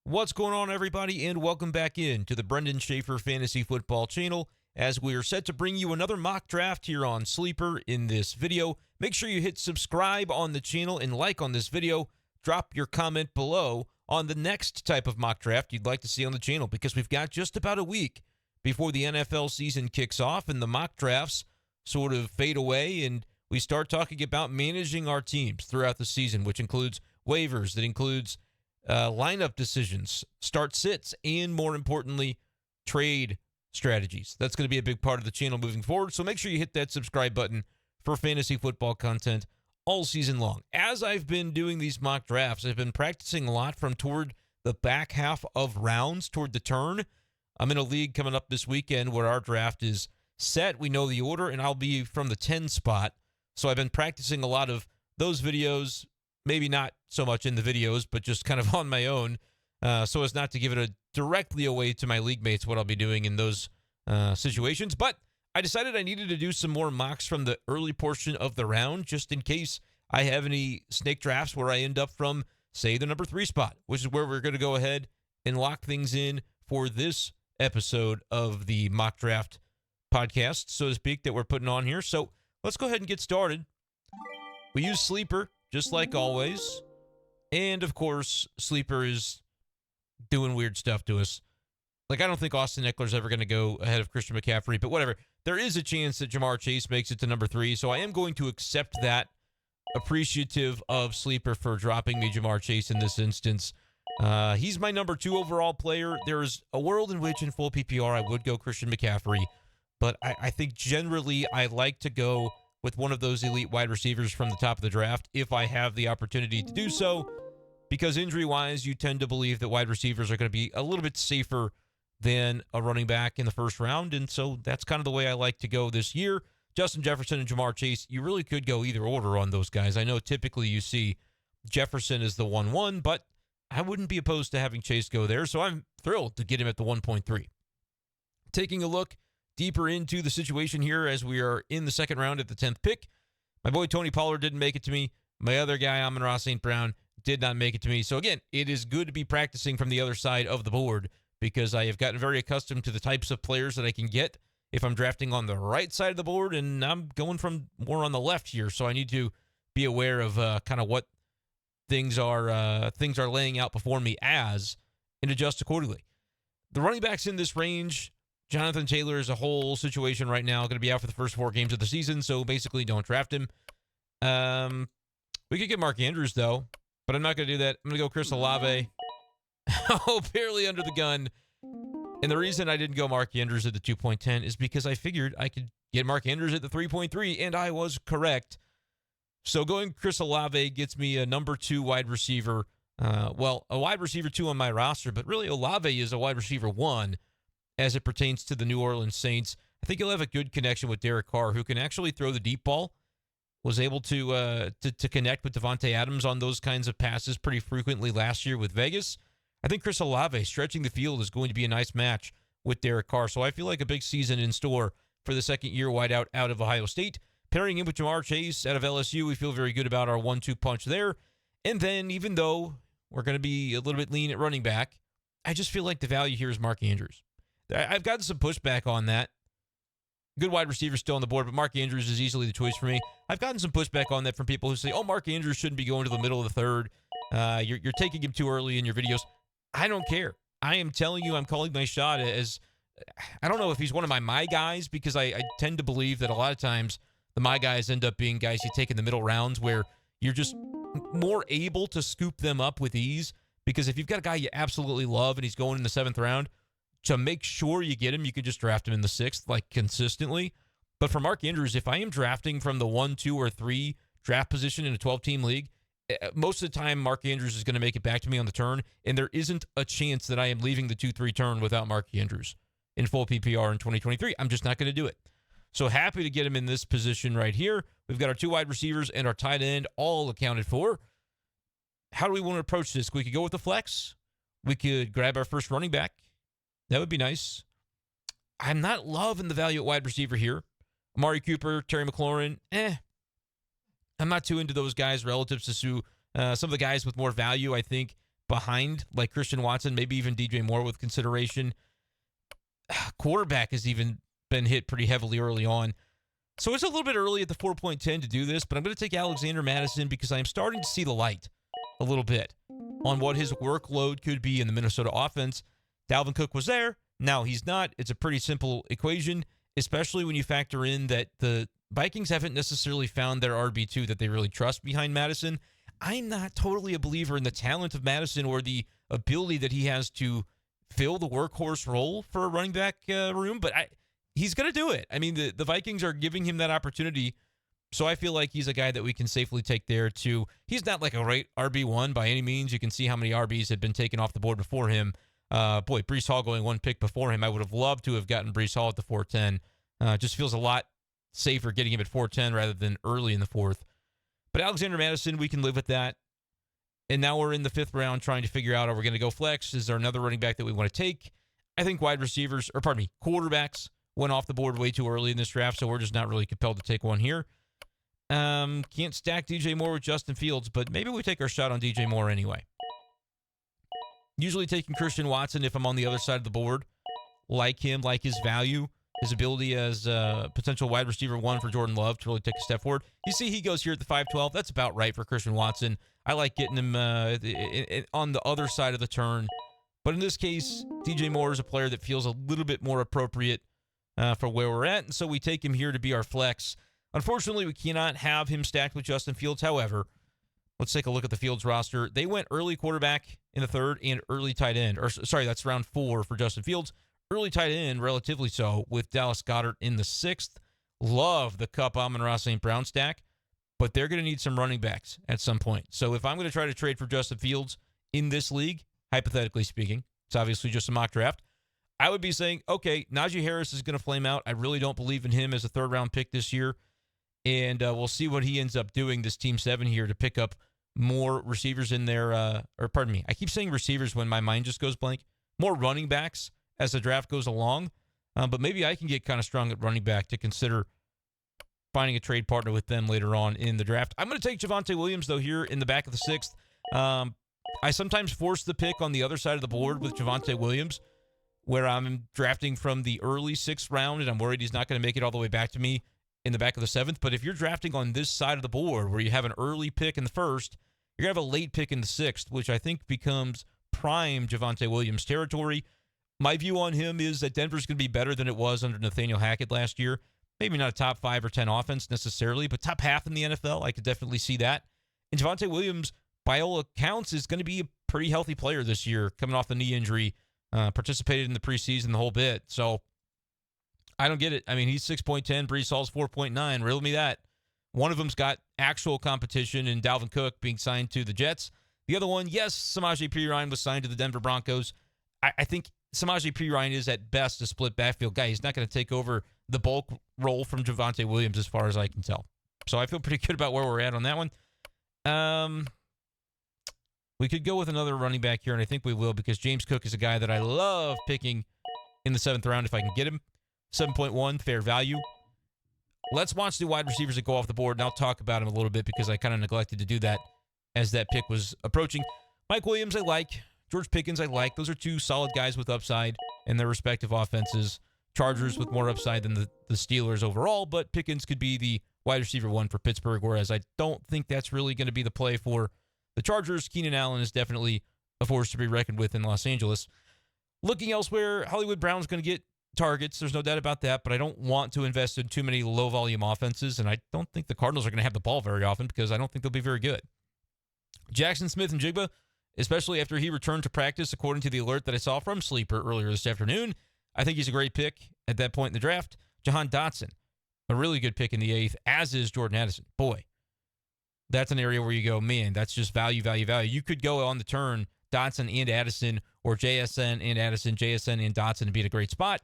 What's going on, everybody, and welcome back in to the Brenden Schaeffer Fantasy Football channel as we are set to bring you another mock draft here on Sleeper in this video. Make sure you hit subscribe on the channel and like on this video. Drop your comment below on the next type of mock draft you'd like to see on the channel because we've got just about a week before the NFL season kicks off and the mock drafts sort of fade away and we start talking about managing our teams throughout the season, which includes waivers, that includes lineup decisions, start sits, and more importantly, trade strategies. That's going to be a big part of the channel moving forward. So make sure you hit that subscribe button for fantasy football content all season long. As I've been doing these mock drafts, I've been practicing a lot from toward the back half of rounds, toward the turn. I'm in a league coming up this weekend where our draft is set. We know the order, and I'll be from the 10 spot. So I've been practicing a lot of those videos, maybe not so much in the videos, but just kind of on my own, so as not to give it directly away to my league mates what I'll be doing in those situations. But I decided I needed to do some more mocks from the early portion of the round, just in case I have any snake drafts where I end up from, say, the number 3 spot, which is where we're going to go ahead and lock things in for this episode of the mock draft podcast, so to speak, that we're putting on here. So let's go ahead and get started. We use Sleeper, just like always. And, of course, Sleeper is doing weird stuff to us. Like, I don't think Austin Eckler's ever going to go ahead of Christian McCaffrey, but whatever. There is a chance that Jamar Chase makes it to number 3, so I am going to accept that, appreciative of Sleeper for dropping me Jamar Chase in this instance. He's my number 2 overall player. There's a world in which in full PPR I would go Christian McCaffrey, but I think generally I like to go with one of those elite wide receivers from the top of the draft if I have the opportunity to do so, because injury-wise, you tend to believe that wide receivers are going to be a little bit safer than a running back in the first round, and so that's kind of the way I like to go this year. Justin Jefferson and Jamar Chase, you really could go either order on those guys. I know typically you see Jefferson as the 1-1, but I wouldn't be opposed to having Chase go there, so I'm thrilled to get him at the 1.3. Taking a look deeper into the situation here as we are in the second round at the 10th pick. My boy Tony Pollard didn't make it to me. My other guy, Amon-Ra St. Brown, did not make it to me. So again, it is good to be practicing from the other side of the board because I have gotten very accustomed to the types of players that I can get if I'm drafting on the right side of the board, and I'm going from more on the left here. So I need to be aware of kind of what things are laying out before me and adjust accordingly. The running backs in this range, Jonathan Taylor is a whole situation right now, going to be out for the first 4 games of the season, so basically don't draft him. We could get Mark Andrews, though, but I'm not going to do that. I'm going to go Chris Olave. Oh, barely under the gun. And the reason I didn't go Mark Andrews at the 2.10 is because I figured I could get Mark Andrews at the 3.3, and I was correct. So going Chris Olave gets me a number 2 wide receiver. A wide receiver 2 on my roster, but really Olave is a wide receiver 1. As it pertains to the New Orleans Saints. I think he'll have a good connection with Derek Carr, who can actually throw the deep ball, was able to connect with Devontae Adams on those kinds of passes pretty frequently last year with Vegas. I think Chris Olave stretching the field is going to be a nice match with Derek Carr, so I feel like a big season in store for the second-year wideout out of Ohio State. Pairing him with Jamar Chase out of LSU, we feel very good about our 1-2 punch there. And then, even though we're going to be a little bit lean at running back, I just feel like the value here is Mark Andrews. I've gotten some pushback on that. Good wide receiver still on the board, but Mark Andrews is easily the choice for me. I've gotten some pushback on that from people who say, oh, Mark Andrews shouldn't be going to the middle of the third. You're taking him too early in your videos. I don't care. I am telling you, I'm calling my shot as, I don't know if he's one of my guys, because I tend to believe that a lot of times the my guys end up being guys you take in the middle rounds where you're just more able to scoop them up with ease, because if you've got a guy you absolutely love and he's going in the 7th round, to make sure you get him, you could just draft him in the 6th, like consistently. But for Mark Andrews, if I am drafting from the 1, 2, or 3 draft position in a 12-team league, most of the time Mark Andrews is going to make it back to me on the turn, and there isn't a chance that I am leaving the 2-3 turn without Mark Andrews in full PPR in 2023. I'm just not going to do it. So happy to get him in this position right here. We've got our 2 wide receivers and our tight end all accounted for. How do we want to approach this? We could go with the flex. We could grab our first running back. That would be nice. I'm not loving the value at wide receiver here. Amari Cooper, Terry McLaurin, I'm not too into those guys relative to some of the guys with more value. I think behind, like Christian Watson, maybe even DJ Moore with consideration. Quarterback has even been hit pretty heavily early on. So it's a little bit early at the 4.10 to do this, but I'm going to take Alexander Mattison because I'm starting to see the light a little bit on what his workload could be in the Minnesota offense. Dalvin Cook was there. Now he's not. It's a pretty simple equation, especially when you factor in that the Vikings haven't necessarily found their RB2 that they really trust behind Madison. I'm not totally a believer in the talent of Madison or the ability that he has to fill the workhorse role for a running back room, but he's going to do it. I mean, the Vikings are giving him that opportunity, so I feel like he's a guy that we can safely take there too. He's not like a right RB1 by any means. You can see how many RBs had been taken off the board before him. Breece Hall going one pick before him. I would have loved to have gotten Breece Hall at the 410. Just feels a lot safer getting him at 410 rather than early in the fourth. But Alexander Mattison, we can live with that. And now we're in the fifth round trying to figure out, are we going to go flex? Is there another running back that we want to take? I think quarterbacks went off the board way too early in this draft, so we're just not really compelled to take one here. Can't stack DJ Moore with Justin Fields, but maybe we take our shot on DJ Moore anyway. Usually taking Christian Watson if I'm on the other side of the board. Like him, like his value, his ability as a potential wide receiver one for Jordan Love to really take a step forward. You see he goes here at the 512. That's about right for Christian Watson. I like getting him on the other side of the turn. But in this case, DJ Moore is a player that feels a little bit more appropriate for where we're at, and so we take him here to be our flex. Unfortunately, we cannot have him stacked with Justin Fields. However, let's take a look at the Fields roster. They went early quarterback in the third and early tight end. That's round 4 for Justin Fields. Early tight end, relatively so, with Dallas Goedert in the 6th. Love the Kupp, Amon-Ra St. Brown stack, but they're going to need some running backs at some point. So if I'm going to try to trade for Justin Fields in this league, hypothetically speaking, it's obviously just a mock draft, I would be saying, okay, Najee Harris is going to flame out. I really don't believe in him as a third-round pick this year, and we'll see what he ends up doing, this Team 7 here, to pick up more receivers in there. I keep saying receivers when my mind just goes blank. More running backs as the draft goes along, but maybe I can get kind of strong at running back to consider finding a trade partner with them later on in the draft. I'm going to take Javonte Williams, though, here in the back of the 6th. I sometimes force the pick on the other side of the board with Javonte Williams, where I'm drafting from the early 6th round, and I'm worried he's not going to make it all the way back to me in the back of the 7th. But if you're drafting on this side of the board, where you have an early pick in the 1st, you're going to have a late pick in the 6th, which I think becomes prime Javonte Williams territory. My view on him is that Denver's going to be better than it was under Nathaniel Hackett last year. Maybe not a top 5 or 10 offense necessarily, but top half in the NFL. I could definitely see that. And Javonte Williams, by all accounts, is going to be a pretty healthy player this year, coming off the knee injury, participated in the preseason the whole bit. So I don't get it. I mean, he's 6.10, Breece Hall's 4.9. Riddle me that. One of them's got actual competition in Dalvin Cook being signed to the Jets. The other one, yes, Samaje Perine was signed to the Denver Broncos. I think Samaje Perine is at best a split backfield guy. He's not going to take over the bulk role from Javonte Williams as far as I can tell. So I feel pretty good about where we're at on that one. We could go with another running back here, and I think we will, because James Cook is a guy that I love picking in the 7th round if I can get him. 7.1, fair value. Let's watch the wide receivers that go off the board, and I'll talk about him a little bit because I kind of neglected to do that as that pick was approaching. Mike Williams, I like. George Pickens, I like. Those are two solid guys with upside in their respective offenses. Chargers with more upside than the Steelers overall, but Pickens could be the wide receiver 1 for Pittsburgh, whereas I don't think that's really going to be the play for the Chargers. Keenan Allen is definitely a force to be reckoned with in Los Angeles. Looking elsewhere, Hollywood Brown's going to get targets. There's no doubt about that, but I don't want to invest in too many low-volume offenses, and I don't think the Cardinals are going to have the ball very often because I don't think they'll be very good. Jackson Smith-Njigba, especially after he returned to practice, according to the alert that I saw from Sleeper earlier this afternoon, I think he's a great pick at that point in the draft. Jahan Dotson, a really good pick in the 8th, as is Jordan Addison. Boy, that's an area where you go, man, that's just value, value, value. You could go on the turn Dotson and Addison, or JSN and Addison, JSN and Dotson, and be in a great spot.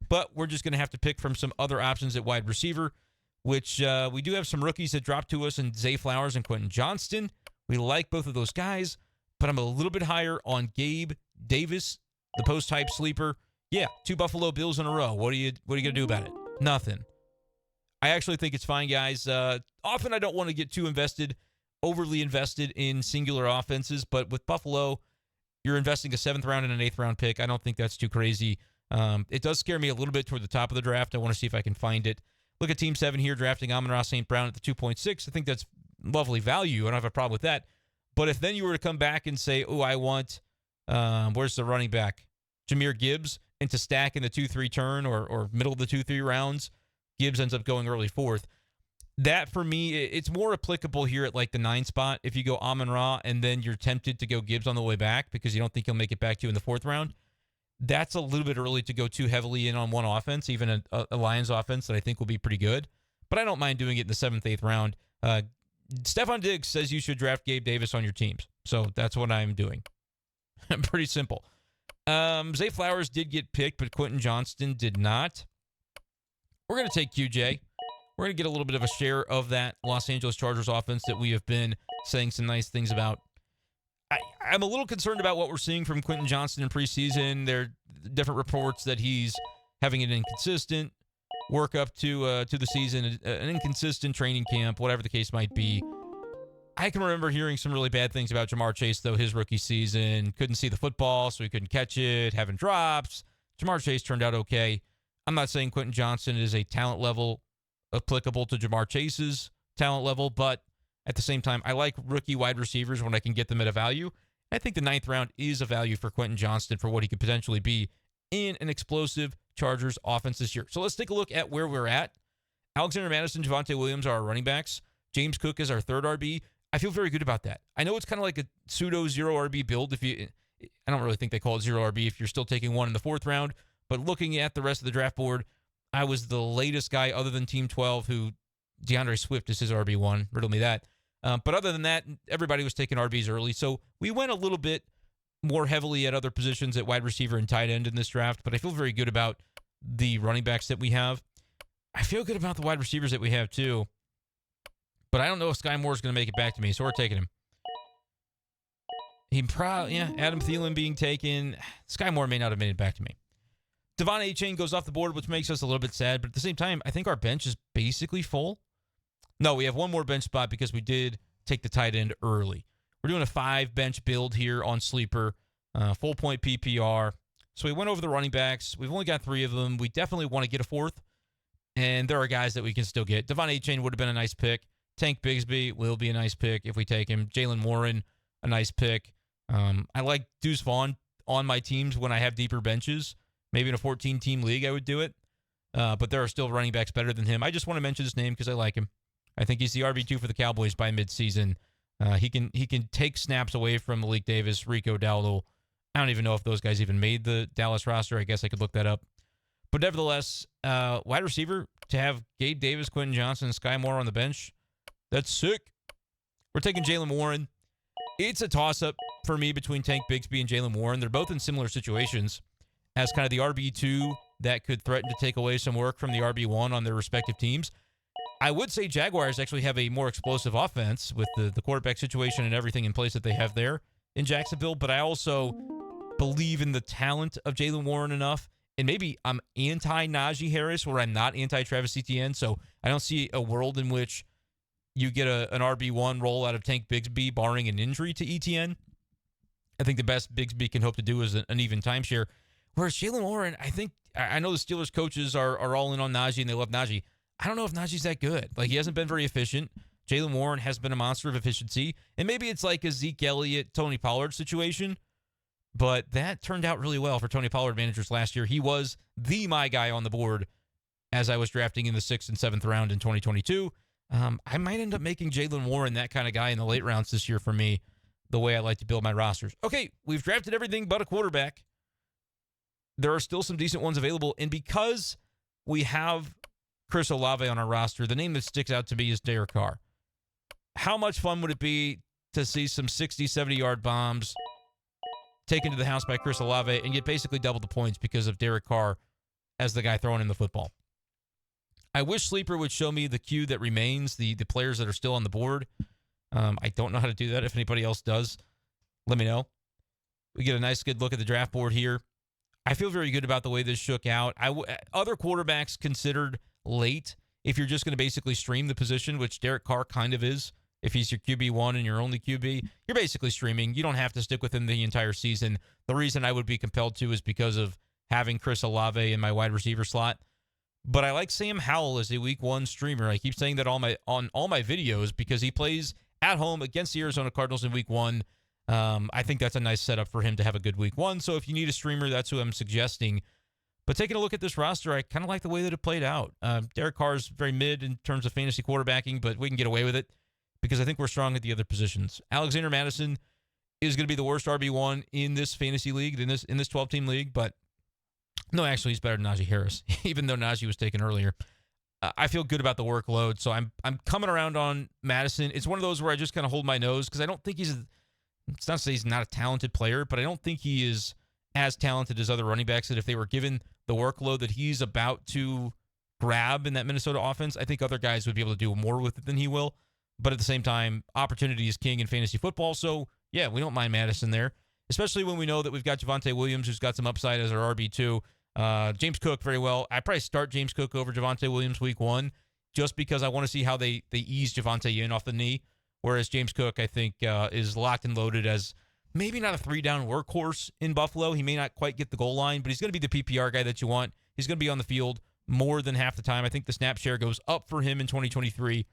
But we're just going to have to pick from some other options at wide receiver, which we do have some rookies that dropped to us in Zay Flowers and Quentin Johnston. We like both of those guys, but I'm a little bit higher on Gabe Davis, the post-hype sleeper. Yeah, 2 Buffalo Bills in a row. What are you going to do about it? Nothing. I actually think it's fine, guys. Often I don't want to get too overly invested in singular offenses, but with Buffalo, You're investing a 7th round and an 8th round pick. I don't think that's too crazy. It does scare me a little bit toward the top of the draft. I want to see if I can find it. Look at Team 7 here drafting Amon-Ra St. Brown at the 2.6. I think that's lovely value. I don't have a problem with that. But if then you were to come back and say, oh, I want, where's the running back? Jahmyr Gibbs, and to stack in the 2-3 turn or middle of the 2-3 rounds, Gibbs ends up going early 4th. That, for me, it's more applicable here at like the 9 spot. If you go Amon-Ra and then you're tempted to go Gibbs on the way back because you don't think he'll make it back to you in the 4th round, that's a little bit early to go too heavily in on one offense, even a Lions offense that I think will be pretty good. But I don't mind doing it in the 7th, 8th round. Stephon Diggs says you should draft Gabe Davis on your teams. So that's what I'm doing. Pretty simple. Zay Flowers did get picked, but Quentin Johnston did not. We're going to take QJ. We're going to get a little bit of a share of that Los Angeles Chargers offense that we have been saying some nice things about. I'm a little concerned about what we're seeing from Quentin Johnston in preseason. There are different reports that he's having an inconsistent work up to the season, an inconsistent training camp, whatever the case might be. I can remember hearing some really bad things about Jamar Chase, though, his rookie season. Couldn't see the football, so he couldn't catch it, having drops. Jamar Chase turned out okay. I'm not saying Quentin Johnston is a talent level applicable to Jamar Chase's talent level, but at the same time, I like rookie wide receivers when I can get them at a value. I think the 9th round is a value for Quentin Johnston for what he could potentially be in an explosive Chargers offense this year. So let's take a look at where we're at. Alexander Mattison, Javonte Williams are our running backs. James Cook is our 3rd RB. I feel very good about that. I know it's kind of like a pseudo 0 RB build. I don't really think they call it 0 RB if you're still taking one in the 4th round. But looking at the rest of the draft board, I was the latest guy other than Team 12 who DeAndre Swift is his RB1. Riddle me that. But other than that, everybody was taking RBs early. So we went a little bit more heavily at other positions at wide receiver and tight end in this draft. But I feel very good about the running backs that we have. I feel good about the wide receivers that we have too. But I don't know if Sky Moore is going to make it back to me, so we're taking him. Adam Thielen being taken. Sky Moore may not have made it back to me. Devon A-Chain goes off the board, which makes us a little bit sad. But at the same time, I think our bench is basically full. No, we have one more bench spot because we did take the tight end early. We're doing a 5-bench build here on Sleeper, full point PPR. So we went over the running backs. We've only got 3 of them. We definitely want to get a 4th. And there are guys that we can still get. Devon A-Chain would have been a nice pick. Tank Bigsby will be a nice pick if we take him. Jalen Warren, a nice pick. I like Deuce Vaughn on my teams when I have deeper benches. Maybe in a 14-team league I would do it. But there are still running backs better than him. I just want to mention his name because I like him. I think he's the RB2 for the Cowboys by midseason. He can take snaps away from Malik Davis, Rico Dowdle. I don't even know if those guys even made the Dallas roster. I guess I could look that up. But nevertheless, wide receiver, to have Gabe Davis, Quentin Johnson, and Sky Moore on the bench, that's sick. We're taking Jalen Warren. It's a toss-up for me between Tank Bigsby and Jalen Warren. They're both in similar situations as kind of the RB2 that could threaten to take away some work from the RB1 on their respective teams. I would say Jaguars actually have a more explosive offense with the quarterback situation and everything in place that they have there in Jacksonville, but I also believe in the talent of Jalen Warren enough, and maybe I'm anti-Najee Harris where I'm not anti-Travis Etienne, so I don't see a world in which you get an RB1 roll out of Tank Bigsby barring an injury to Etienne. I think the best Bigsby can hope to do is an even timeshare. Whereas Jalen Warren, I know the Steelers coaches are all in on Najee and they love Najee. I don't know if Najee's that good. Like, he hasn't been very efficient. Jalen Warren has been a monster of efficiency. And maybe it's like a Zeke Elliott, Tony Pollard situation. But that turned out really well for Tony Pollard managers last year. He was my guy on the board as I was drafting in the 6th and 7th round in 2022. I might end up making Jalen Warren that kind of guy in the late rounds this year for me, the way I like to build my rosters. Okay, we've drafted everything but a quarterback. There are still some decent ones available. And because we have Chris Olave on our roster, the name that sticks out to me is Derek Carr. How much fun would it be to see some 60, 70-yard bombs taken to the house by Chris Olave and get basically double the points because of Derek Carr as the guy throwing in the football? I wish Sleeper would show me the queue that remains, the players that are still on the board. I don't know how to do that. If anybody else does, let me know. We get a nice, good look at the draft board here. I feel very good about the way this shook out. Other quarterbacks considered late, if you're just going to basically stream the position, which Derek Carr kind of is if he's your QB1 and your only QB, you're basically streaming. You don't have to stick with him the entire season. The reason I would be compelled to is because of having Chris Olave in my wide receiver slot. But I like Sam Howell as a week 1 streamer. I keep saying that on all my videos because he plays at home against the Arizona Cardinals in week 1. I think that's a nice setup for him to have a good week 1. So if you need a streamer, that's who I'm suggesting. But taking a look at this roster, I kind of like the way that it played out. Derek Carr's very mid in terms of fantasy quarterbacking, but we can get away with it because I think we're strong at the other positions. Alexander Madison is going to be the worst RB1 in this fantasy league, in this 12-team league, but no, actually, he's better than Najee Harris, even though Najee was taken earlier. I feel good about the workload, so I'm coming around on Madison. It's one of those where I just kind of hold my nose because I don't think it's not to say he's not a talented player, but I don't think he is as talented as other running backs that if they were given the workload that he's about to grab in that Minnesota offense, I think other guys would be able to do more with it than he will. But at the same time, opportunity is king in fantasy football, so yeah, we don't mind Madison there, especially when we know that we've got Javonte Williams, who's got some upside as our RB2. James Cook, very well. I probably start James Cook over Javonte Williams week 1 just because I want to see how they ease Javonte in off the knee, whereas James Cook, I think, is locked and loaded as maybe not a 3-down workhorse in Buffalo. He may not quite get the goal line, but he's going to be the PPR guy that you want. He's going to be on the field more than half the time. I think the snap share goes up for him in 2023.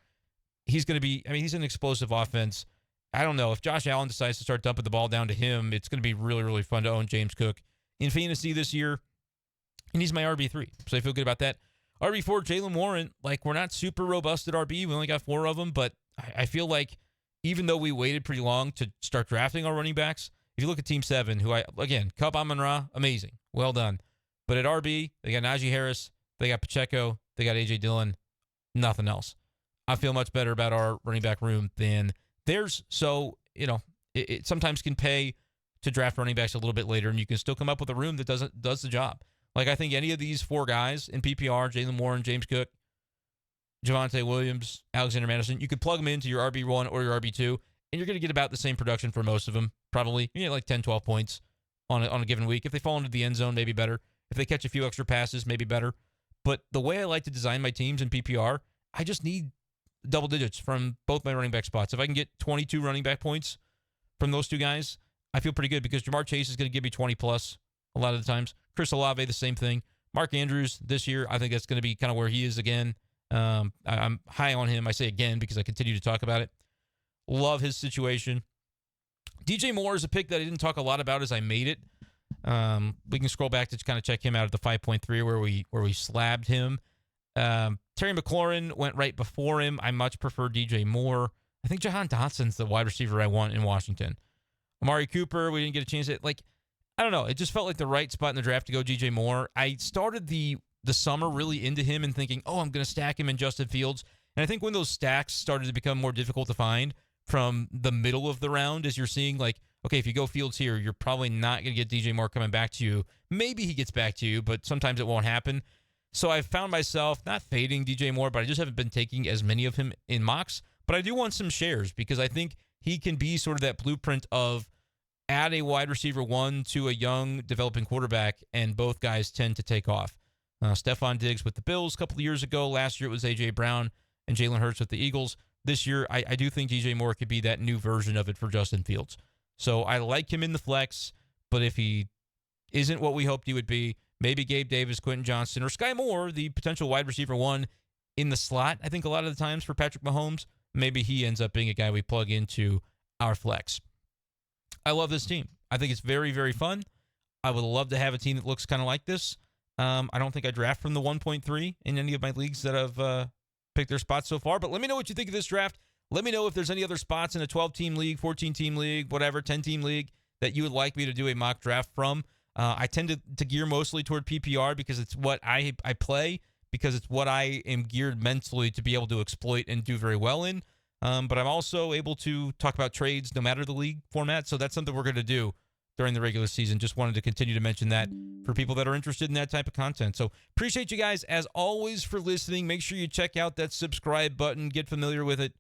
He's going to be, he's an explosive offense. I don't know. If Josh Allen decides to start dumping the ball down to him, it's going to be really, really fun to own James Cook in fantasy this year. And he's my RB3, so I feel good about that. RB4, Jaylen Warren. We're not super robust at RB. We only got 4 of them, but I feel like even though we waited pretty long to start drafting our running backs, if you look at Team 7, Cub Amon-Ra, amazing. Well done. But at RB, they got Najee Harris, they got Pacheco, they got A.J. Dillon, nothing else. I feel much better about our running back room than theirs. So, it sometimes can pay to draft running backs a little bit later, and you can still come up with a room that does the job. I think any of these 4 guys in PPR, Jaylen Warren, James Cook, Javonte Williams, Alexander Madison, you could plug them into your RB1 or your RB2, and you're going to get about the same production for most of them, probably. You get 10, 12 points on a given week. If they fall into the end zone, maybe better. If they catch a few extra passes, maybe better. But the way I like to design my teams in PPR, I just need double digits from both my running back spots. If I can get 22 running back points from those 2 guys, I feel pretty good because Jamar Chase is going to give me 20+ a lot of the times. Chris Olave, the same thing. Mark Andrews this year, I think that's going to be kind of where he is again. I'm high on him. I say again because I continue to talk about it. Love his situation. DJ Moore is a pick that I didn't talk a lot about as I made it. We can scroll back to kind of check him out at the 5.3 where we slabbed him. Terry McLaurin went right before him. I much prefer DJ Moore. I think Jahan Dotson's the wide receiver I want in Washington. Amari Cooper, we didn't get a chance at. I don't know. It just felt like the right spot in the draft to go DJ Moore. I started the summer really into him and thinking, I'm going to stack him in Justin Fields. And I think when those stacks started to become more difficult to find from the middle of the round, as you're seeing, okay, if you go Fields here, you're probably not going to get DJ Moore coming back to you. Maybe he gets back to you, but sometimes it won't happen. So I found myself not fading DJ Moore, but I just haven't been taking as many of him in mocks. But I do want some shares because I think he can be sort of that blueprint of add a wide receiver 1 to a young developing quarterback, and both guys tend to take off. Stephon Diggs with the Bills a couple of years ago. Last year it was A.J. Brown and Jalen Hurts with the Eagles. This year I do think DJ Moore could be that new version of it for Justin Fields. So I like him in the flex, but if he isn't what we hoped he would be, maybe Gabe Davis, Quentin Johnston, or Sky Moore, the potential wide receiver 1 in the slot, I think a lot of the times for Patrick Mahomes, maybe he ends up being a guy we plug into our flex. I love this team. I think it's very, very fun. I would love to have a team that looks kind of like this. I don't think I draft from the 1.3 in any of my leagues that have picked their spots so far, but let me know what you think of this draft. Let me know if there's any other spots in a 12-team league, 14-team league, whatever, 10-team league that you would like me to do a mock draft from. I tend to gear mostly toward PPR because it's what I play, because it's what I am geared mentally to be able to exploit and do very well in. But I'm also able to talk about trades no matter the league format. So that's something we're going to do during the regular season. Just wanted to continue to mention that for people that are interested in that type of content. So appreciate you guys, as always, for listening. Make sure you check out that subscribe button. Get familiar with it.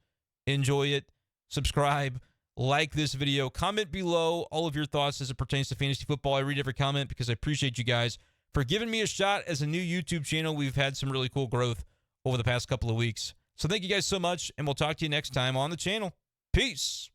Enjoy it. Subscribe. Like this video. Comment below all of your thoughts as it pertains to fantasy football. I read every comment because I appreciate you guys for giving me a shot as a new YouTube channel. We've had some really cool growth over the past couple of weeks. So thank you guys so much, and we'll talk to you next time on the channel. Peace.